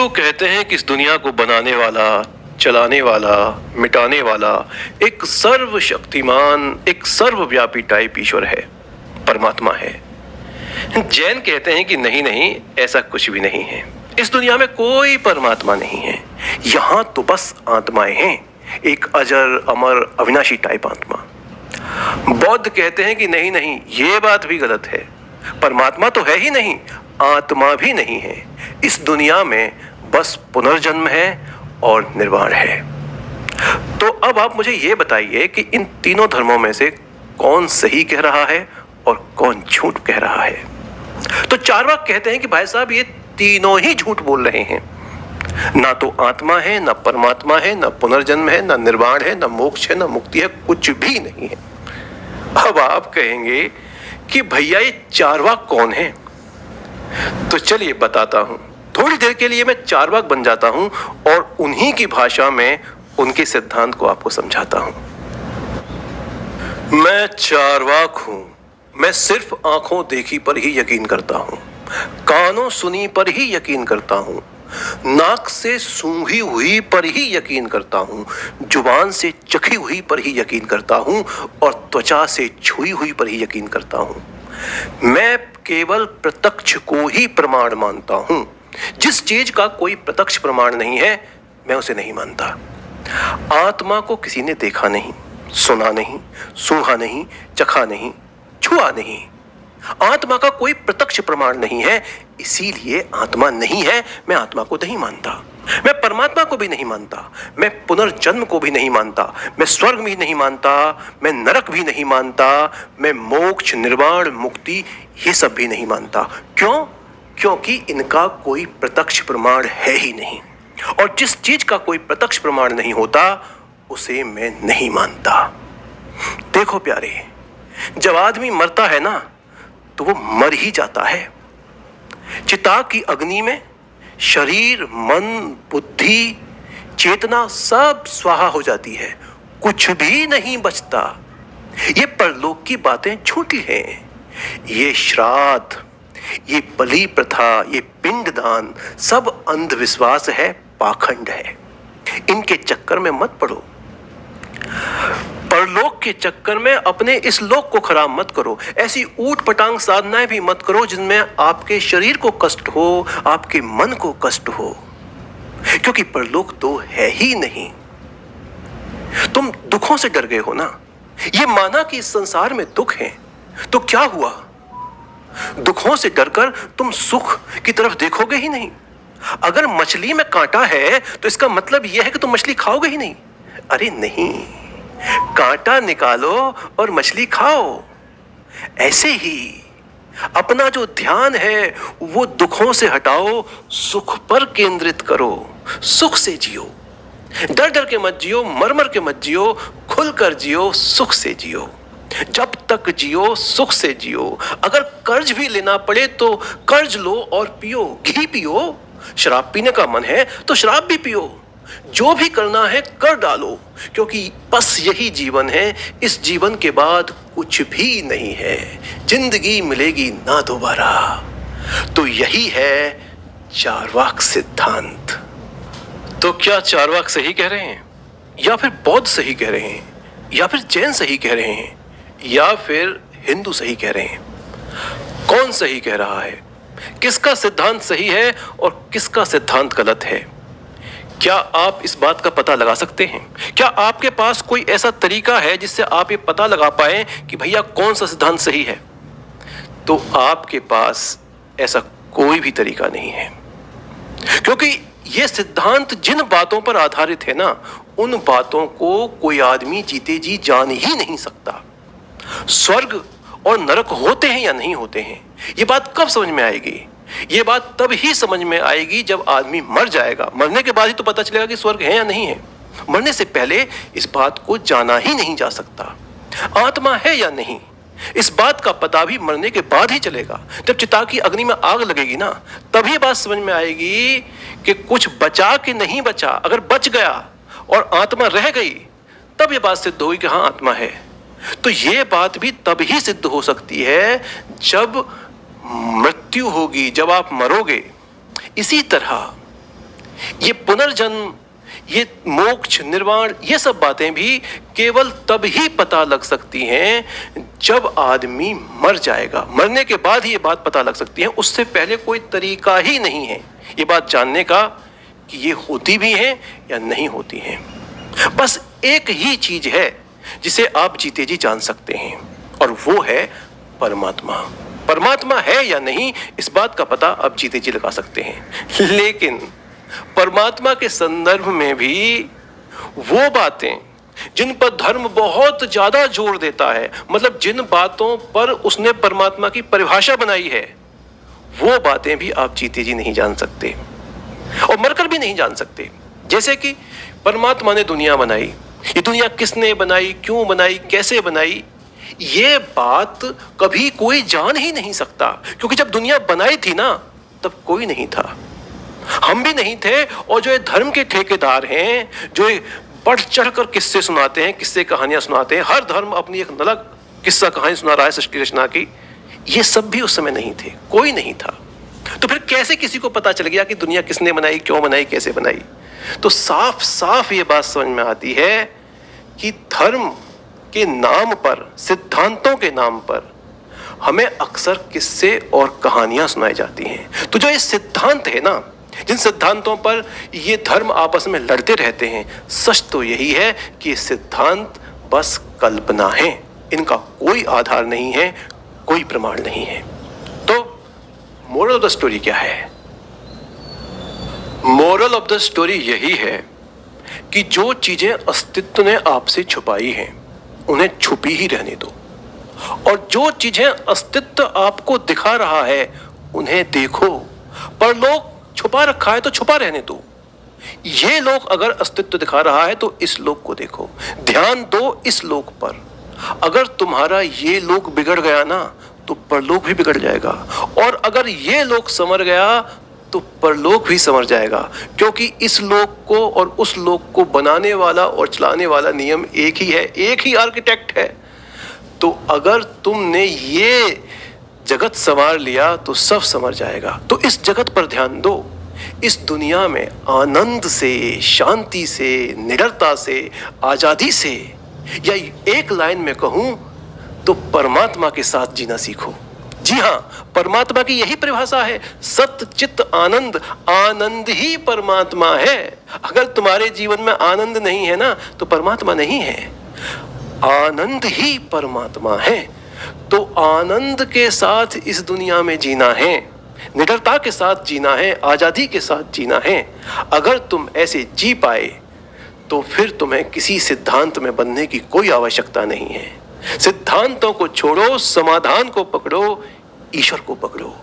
हिंदू कहते हैं कि इस दुनिया को बनाने वाला, चलाने वाला, मिटाने वाला एक सर्वशक्तिमान, एक सर्वव्यापी टाइप ईश्वर है, परमात्मा है। जैन कहते हैं कि नहीं नहीं, ऐसा कुछ भी नहीं है, इस दुनिया में कोई परमात्मा नहीं है, यहां तो बस आत्माएं हैं, एक अजर अमर अविनाशी टाइप आत्मा। बौद्ध कहते हैं कि नहीं नहीं, ये बात भी गलत है, परमात्मा तो है ही नहीं, आत्मा भी नहीं है, इस दुनिया में बस पुनर्जन्म है और निर्वाण है। तो अब आप मुझे ये बताइए कि इन तीनों धर्मों में से कौन सही कह रहा है और कौन झूठ कह रहा है। तो चार्वाक कहते हैं कि भाई साहब, ये तीनों ही झूठ बोल रहे हैं, ना तो आत्मा है, ना परमात्मा है, ना पुनर्जन्म है, ना निर्वाण है, ना मोक्ष है, ना मुक्ति है, कुछ भी नहीं है। अब आप कहेंगे कि भैया ये चार्वाक कौन है, तो चलिए बताता हूं। थोड़ी देर के लिए मैं चार्वाक बन जाता हूं और उन्हीं की भाषा में उनके सिद्धांत को आपको समझाता हूं। मैं चार्वाक हूं, मैं सिर्फ आंखों देखी पर ही यकीन करता हूं, कानों सुनी पर ही यकीन करता हूं, नाक से सूंघी हुई पर ही यकीन करता हूं, जुबान से चखी हुई पर ही यकीन करता हूं और त्वचा से छुई हुई पर ही यकीन करता हूं। मैं केवल प्रत्यक्ष को ही प्रमाण मानता हूं, जिस चीज का कोई प्रत्यक्ष प्रमाण नहीं है मैं उसे नहीं मानता। आत्मा को किसी ने देखा नहीं, सुना नहीं, सूंघा नहीं, चखा नहीं, छुआ नहीं, आत्मा का कोई प्रत्यक्ष प्रमाण नहीं है, इसीलिए आत्मा नहीं है, मैं आत्मा को नहीं मानता। मैं परमात्मा को भी नहीं मानता, मैं पुनर्जन्म को भी नहीं मानता, मैं स्वर्ग भी नहीं मानता, मैं नरक भी नहीं मानता, मैं मोक्ष, निर्वाण, मुक्ति ये सब भी नहीं मानता। क्यों? क्योंकि इनका कोई प्रत्यक्ष प्रमाण है ही नहीं, और जिस चीज का कोई प्रत्यक्ष प्रमाण नहीं होता उसे मैं नहीं मानता। देखो प्यारे, जब आदमी मरता है ना तो वो मर ही जाता है। चिता की अग्नि में शरीर, मन, बुद्धि, चेतना सब स्वाहा हो जाती है, कुछ भी नहीं बचता। ये परलोक की बातें झूठी हैं। ये श्राद्ध, ये बलि प्रथा, ये पिंडदान सब अंधविश्वास है, पाखंड है। इनके चक्कर में मत पड़ो। परलोक के चक्कर में अपने इस लोक को खराब मत करो। ऐसी ऊट पटांग साधनाएं भी मत करो जिनमें आपके शरीर को कष्ट हो, आपके मन को कष्ट हो, क्योंकि परलोक तो है ही नहीं। तुम दुखों से डर गए हो ना, ये माना कि इस संसार में दुख है, तो क्या हुआ? दुखों से डरकर तुम सुख की तरफ देखोगे ही नहीं। अगर मछली में कांटा है तो इसका मतलब यह है कि तुम मछली खाओगे ही नहीं। अरे नहीं, कांटा निकालो और मछली खाओ। ऐसे ही अपना जो ध्यान है वो दुखों से हटाओ, सुख पर केंद्रित करो, सुख से जियो। डर डर के मत जियो, मर मर के मत जियो, खुलकर जियो, सुख से जियो। जब तक जियो सुख से जियो। अगर कर्ज भी लेना पड़े तो कर्ज लो और पियो, घी पियो। शराब पीने का मन है तो शराब भी पियो। जो भी करना है कर डालो, क्योंकि बस यही जीवन है, इस जीवन के बाद कुछ भी नहीं है, जिंदगी मिलेगी ना दोबारा। तो यही है चार्वाक सिद्धांत। तो क्या चार्वाक सही कह रहे हैं, या फिर बौद्ध सही कह रहे हैं, या फिर जैन सही कह रहे हैं, या फिर हिंदू सही कह रहे हैं? कौन सही कह रहा है? किसका सिद्धांत सही है और किसका सिद्धांत गलत है? क्या आप इस बात का पता लगा सकते हैं? क्या आपके पास कोई ऐसा तरीका है जिससे आप ये पता लगा पाए कि भैया कौन सा सिद्धांत सही है? तो आपके पास ऐसा कोई भी तरीका नहीं है, क्योंकि ये सिद्धांत जिन बातों पर आधारित है ना, उन बातों को कोई आदमी जीते जी जान ही नहीं सकता। स्वर्ग और नरक होते हैं या नहीं होते हैं, ये बात कब समझ में आएगी? ये बात तब ही समझ में आएगी जब आदमी मर जाएगा। मरने के बाद ही तो पता चलेगा कि स्वर्ग है या नहीं है। मरने से पहले इस बात को जाना ही नहीं जा सकता। आत्मा है या नहीं, इस बात का पता भी मरने के बाद ही चलेगा। जब चिता की अग्नि में आग लगेगी ना, तभी बात समझ में आएगी कि कुछ बचा कि नहीं बचा। अगर बच गया और आत्मा रह गई, तब ये बात सिद्ध होगी कि हाँ आत्मा है। तो ये बात भी तब ही सिद्ध हो सकती है जब मृत्यु होगी, जब आप मरोगे। इसी तरह ये पुनर्जन्म, ये मोक्ष, निर्वाण, ये सब बातें भी केवल तब ही पता लग सकती हैं जब आदमी मर जाएगा। मरने के बाद ही ये बात पता लग सकती है, उससे पहले कोई तरीका ही नहीं है ये बात जानने का कि ये होती भी हैं या नहीं होती हैं। बस एक ही चीज है जिसे आप जीते जी जान सकते हैं, और वो है परमात्मा। परमात्मा है या नहीं, इस बात का पता आप जीते जी लगा सकते हैं। लेकिन परमात्मा के संदर्भ में भी वो बातें जिन पर धर्म बहुत ज्यादा जोर देता है, मतलब जिन बातों पर उसने परमात्मा की परिभाषा बनाई है, वो बातें भी आप जीते जी नहीं जान सकते और मरकर भी नहीं जान सकते। जैसे कि परमात्मा ने दुनिया बनाई, ये दुनिया किसने बनाई, क्यों बनाई, कैसे बनाई, ये बात कभी कोई जान ही नहीं सकता, क्योंकि जब दुनिया बनाई थी ना तब कोई नहीं था, हम भी नहीं थे। और जो ये धर्म के ठेकेदार हैं, जो बढ़ चढ़ कर किस्से सुनाते हैं, किस्से कहानियां सुनाते हैं, हर धर्म अपनी एक अलग किस्सा कहानी सुना रहा है सृष्टि रचना की, ये सब भी उस समय नहीं थे, कोई नहीं था। तो फिर कैसे किसी को पता चल गया कि दुनिया किसने बनाई, क्यों बनाई, कैसे बनाई? तो साफ साफ ये बात समझ में आती है कि धर्म के नाम पर, सिद्धांतों के नाम पर हमें अक्सर किस्से और कहानियां सुनाई जाती हैं। तो जो ये सिद्धांत है ना, जिन सिद्धांतों पर ये धर्म आपस में लड़ते रहते हैं, सच तो यही है कि ये सिद्धांत बस कल्पना है, इनका कोई आधार नहीं है, कोई प्रमाण नहीं है। तो मोरल ऑफ द स्टोरी क्या है? मोरल ऑफ द स्टोरी यही है कि जो चीजें अस्तित्व ने आपसे छुपाई हैं उन्हें छुपी ही रहने दो, और जो चीजें अस्तित्व आपको दिखा रहा है उन्हें देखो। पर लोग छुपा रखा है तो छुपा रहने दो। ये लोग अगर अस्तित्व दिखा रहा है तो इस लोक को देखो, ध्यान दो इस लोक पर। अगर तुम्हारा ये लोक बिगड़ गया ना तो परलोक भी बिगड़ जाएगा, और अगर ये लोक संवर गया तो परलोक भी संवर जाएगा, क्योंकि इस लोक को और उस लोक को बनाने वाला और चलाने वाला नियम एक ही है, एक ही आर्किटेक्ट है। तो अगर तुमने ये जगत संवार लिया तो सब संवर जाएगा। तो इस जगत पर ध्यान दो, इस दुनिया में आनंद से, शांति से, निडरता से, आजादी से, या एक लाइन में कहूं तो परमात्मा के साथ जीना सीखो। जी हां, परमात्मा की यही परिभाषा है, सत्य चित्त आनंद। आनंद ही परमात्मा है। अगर तुम्हारे जीवन में आनंद नहीं है ना तो परमात्मा नहीं है, आनंद ही परमात्मा है। तो आनंद के साथ इस दुनिया में जीना है, निडरता के साथ जीना है, आजादी के साथ जीना है। अगर तुम ऐसे जी पाए तो फिर तुम्हें किसी सिद्धांत में बंधने की कोई आवश्यकता नहीं है। सिद्धांतों को छोड़ो, समाधान को पकड़ो, ईश्वर को पकड़ो।